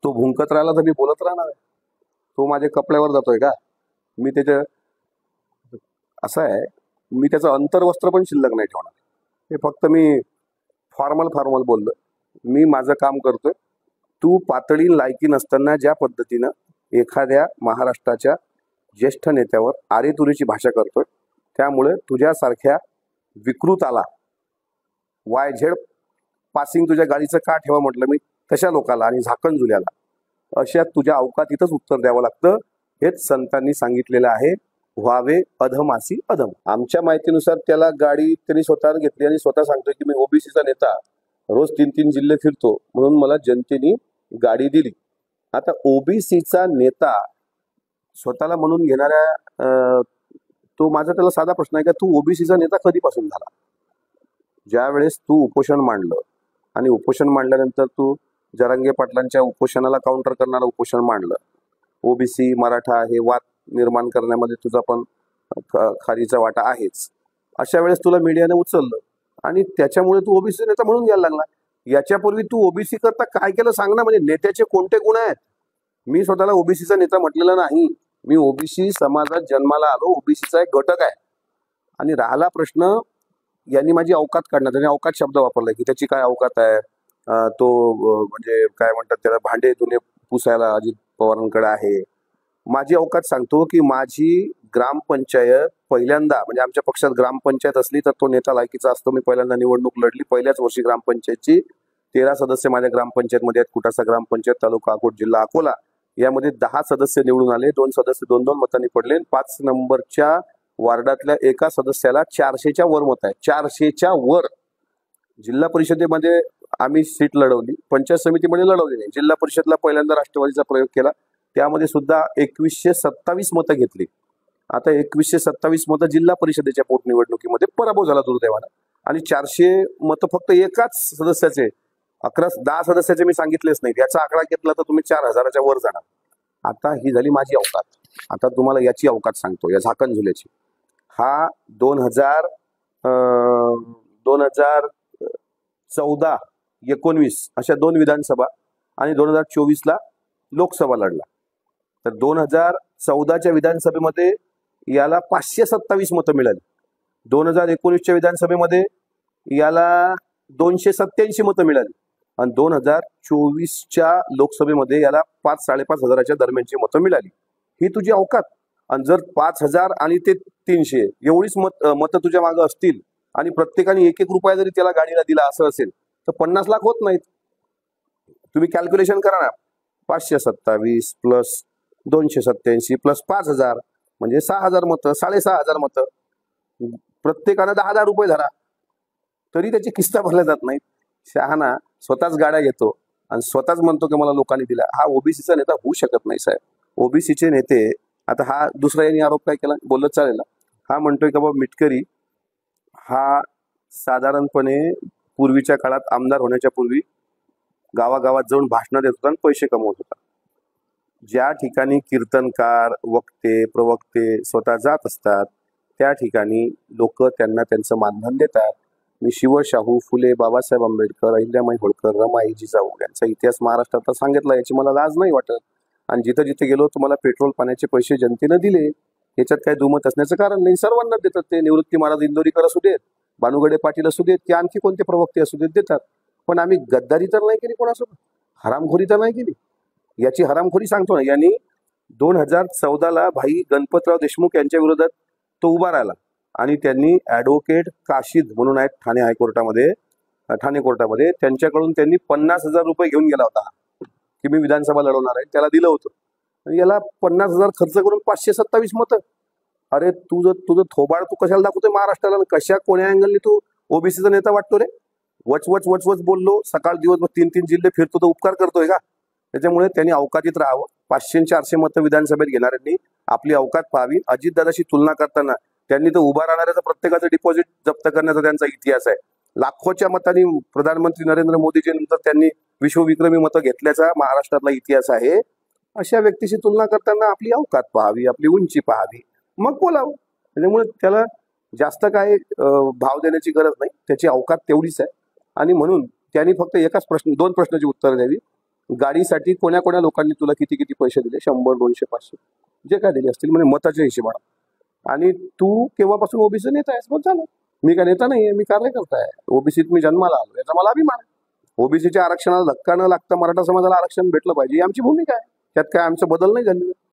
तो भुंकत राहिला तर मी बोलत राहणार आहे. तो माझ्या कपड्यावर जातोय का? मी त्याच्या असं आहे, मी त्याचं अंतर्वस्त्र पण शिल्लक नाही ठेवणार. हे फक्त मी फॉर्मल फॉर्मल बोललो. मी माझं काम करतोय. तू पातळी लायकी नसताना ज्या पद्धतीनं एखाद्या महाराष्ट्राच्या ज्येष्ठ नेत्यावर आरेतुरीची भाषा करतोय, त्यामुळे तुझ्यासारख्या विकृताला YZ पासिंग तुझ्या गाडीचं का ठेवा म्हटलं मी, तशा लोकाला आणि झाकण जुल्याला अशा तुझ्या अवकातीतच उत्तर द्यावं लागतं. हेच संतांनी सांगितलेलं आहे, व्हावे अधमासी अधम. आमच्या माहितीनुसार त्याला गाडी त्यांनी स्वतः घेतली आणि स्वतः सांगतोय की मी ओबीसीचा नेता, रोज 3-3 जिल्हे फिरतो, म्हणून मला जनतेने गाडी दिली. आता ओबीसीचा नेता स्वतःला म्हणून घेणाऱ्या तो माझा त्याला साधा प्रश्न आहे का, तू ओबीसीचा नेता कधीपासून झाला? ज्या वेळेस तू उपोषण मांडलं आणि उपोषण मांडल्यानंतर तू जरांगे पाटलांच्या उपोषणाला काउंटर करणारं उपोषण मांडलं, ओबीसी मराठा हे वाद निर्माण करण्यामध्ये तुझा पण खारीचा वाटा आहेच. अशा वेळेस तुला मीडियाने उचललं आणि त्याच्यामुळे तू ओबीसी नेता म्हणून घ्यायला लागला. याच्यापूर्वी तू ओबीसी करता काय केलं सांग ना. म्हणजे नेत्याचे कोणते गुण आहेत? मी स्वतःला ओबीसीचा नेता म्हटलेला नाही. मी ओबीसी समाजात जन्माला आलो, ओबीसीचा एक घटक आहे. आणि राहिला प्रश्न, यांनी माझी अवकात काढण्यात, त्यांनी अवकात शब्द वापरलाय की त्याची काय अवकात आहे, तो म्हणजे काय म्हणतात त्याला, भांडे धुणे पुसायला अजित पवारांकडे आहे. माझी अवकात सांगतो की माझी ग्रामपंचायत पहिल्यांदा, म्हणजे आमच्या पक्षात ग्रामपंचायत असली तर तो नेता लायकीचा असतो. मी पहिल्यांदा निवडणूक लढली पहिल्याच वर्षी ग्रामपंचायतची. 13 सदस्य माझ्या ग्रामपंचायतमध्ये आहेत. कुटासा ग्रामपंचायत, तालुका अकोट, जिल्हा अकोला. यामध्ये 10 सदस्य निवडून आले, 2 सदस्य 2-2 मतांनी पडले. 5 नंबरच्या वार्डातल्या एका सदस्याला 400च्या वर मत आहे. 400च्या वर. जिल्हा परिषदेमध्ये आम्ही सीट लढवली, पंचायत समितीमध्ये लढवली नाही. जिल्हा परिषदला पहिल्यांदा राष्ट्रवादीचा प्रयोग केला, त्यामध्ये सुद्धा 2127 मतं घेतली. आता 2127 मतं जिल्हा परिषदेच्या पोटनिवडणुकीमध्ये पराभव झाला दुर्दैवानं. आणि 400 मतं फक्त एकाच सदस्याचे, 10 सदस्याचे मी सांगितलेच नाहीत. याचा आकडा घेतला तर तुम्ही 4000च्या वर जाणार. आता ही झाली माझी अवकात. आता तुम्हाला याची अवकात सांगतो, या झाकण झुल्याची. हा 2014-19 अशा 2 विधानसभा आणि 2024ला लोकसभा लढला. तर 2014च्या विधानसभेमध्ये याला 527 मतं मिळाली. 2019च्या विधानसभेमध्ये याला 287 मतं मिळाली. आणि 2024च्या लोकसभेमध्ये याला 5-5.5 हजाराच्या दरम्यानची मतं मिळाली. ही तुझी अवकात. आणि जर 5000 आणि ते 300 एवढीच मतं तुझ्या मागं असतील आणि प्रत्येकाने 1-1 रुपया जरी त्याला गाडीला दिला असं असेल तर 50 लाख होत नाहीत. तुम्ही कॅल्क्युलेशन करा ना. 527 प्लस 287 प्लस 5000 म्हणजे 6000 मतं, 6500 मतं. प्रत्येकानं 10,000 रुपये धरा तरी त्याची किस्ता भरल्या जात नाहीत. शहाणा स्वतःच गाड्या घेतो आणि स्वतःच म्हणतो की मला लोकांनी दिला. हा ओबीसीचा नेता होऊ शकत नाही साहेब. ओबीसीचे नेते, आता हा दुसरा यांनी आरोप काय केला, बोलत चालेल. हा म्हणतोय का बाबा मिटकरी हा साधारणपणे पूर्वीच्या काळात आमदार होण्याच्या पूर्वी गावागावात जाऊन भाषणं देत होता आणि पैसे कमवत होता. ज्या ठिकाणी कीर्तनकार, वक्ते, प्रवक्ते स्वतः जात असतात त्या ठिकाणी लोक त्यांना त्यांचं मानधन देतात. मी शिवशाहू फुले, बाबासाहेब आंबेडकर, अहिल्यामाई होळकर, रमाई जिजाऊ यांचा इतिहास महाराष्ट्रात सांगितला. याची मला लाज नाही वाटत. आणि जिथं जिथे गेलो तुम्हाला पेट्रोल पाण्याचे पैसे जनतेनं दिले, याच्यात काही दुमत असण्याचं कारण नाही. सर्वांना देतात ते. निवृत्ती महाराज इंदोरीकर असू देत, भानुगडे पाटील असू देत, की आणखी कोणते प्रवक्ते असू देत, देतात. पण आम्ही गद्दारी तर नाही केली कोणासोबत, हरामखोरी तर नाही केली. याची हरामखोरी सांगतो ना. यांनी 2014ला भाई गणपतराव देशमुख यांच्या विरोधात तो उभा राहिला आणि त्यांनी ॲडव्होकेट काशीद म्हणून आहेत ठाणे हायकोर्टामध्ये, ठाणे कोर्टामध्ये, त्यांच्याकडून त्यांनी 50,000 रुपये घेऊन गेला होता की मी विधानसभा लढवणार आहे. त्याला दिलं होतं. याला 50,000 खर्च करून 527 मतं. अरे तुझं थोबाड तू कशाला दाखवतोय महाराष्ट्राला? कशा कोण्या अँगलनी तू ओबीसीचा नेता वाटतो रे? वच बोललो, सकाळ दिवसभर 3-3 जिल्हे फिरतो तर उपकार करतोय का? त्याच्यामुळे त्यांनी अवकातीत राहावं. 500-400 मतं विधानसभेत घेणाऱ्यांनी आपली अवकात पाहावी. अजितदादाशी तुलना करताना त्यांनी तर उभा राहणाऱ्याचं प्रत्येकाचं डिपॉझिट जप्त करण्याचा त्यांचा इतिहास आहे. लाखोच्या मतांनी प्रधानमंत्री नरेंद्र मोदीजीनंतर त्यांनी विश्वविक्रमी मतं घेतल्याचा महाराष्ट्रातला इतिहास आहे. अशा व्यक्तीशी तुलना करताना आपली अवकात पाहावी, आपली उंची पाहावी, मग बोलावं. त्याच्यामुळे त्याला जास्त काय भाव देण्याची गरज नाही. त्याची अवकात तेवढीच आहे. आणि म्हणून त्यांनी फक्त 2 प्रश्नाची उत्तर द्यावी. गाडीसाठी कोण्या कोण्या लोकांनी तुला किती किती पैसे दिले, 100, 200, 500 जे काय दिले असतील, म्हणजे मताच्या हिशोबाने. आणि तू केव्हापासून ओबीसी नेता आहेस? मग झालं. मी काय नेता नाहीये, मी कार्यकर्ता आहे. ओबीसीत मी जन्माला आलो, याचा मला अभिमान आहे. ओबीसीच्या आरक्षणाला धक्का न लागता मराठा समाजाला आरक्षण भेटलं पाहिजे, ही आमची भूमिका आहे. त्यात काय आमचं बदल नाही झालेलं.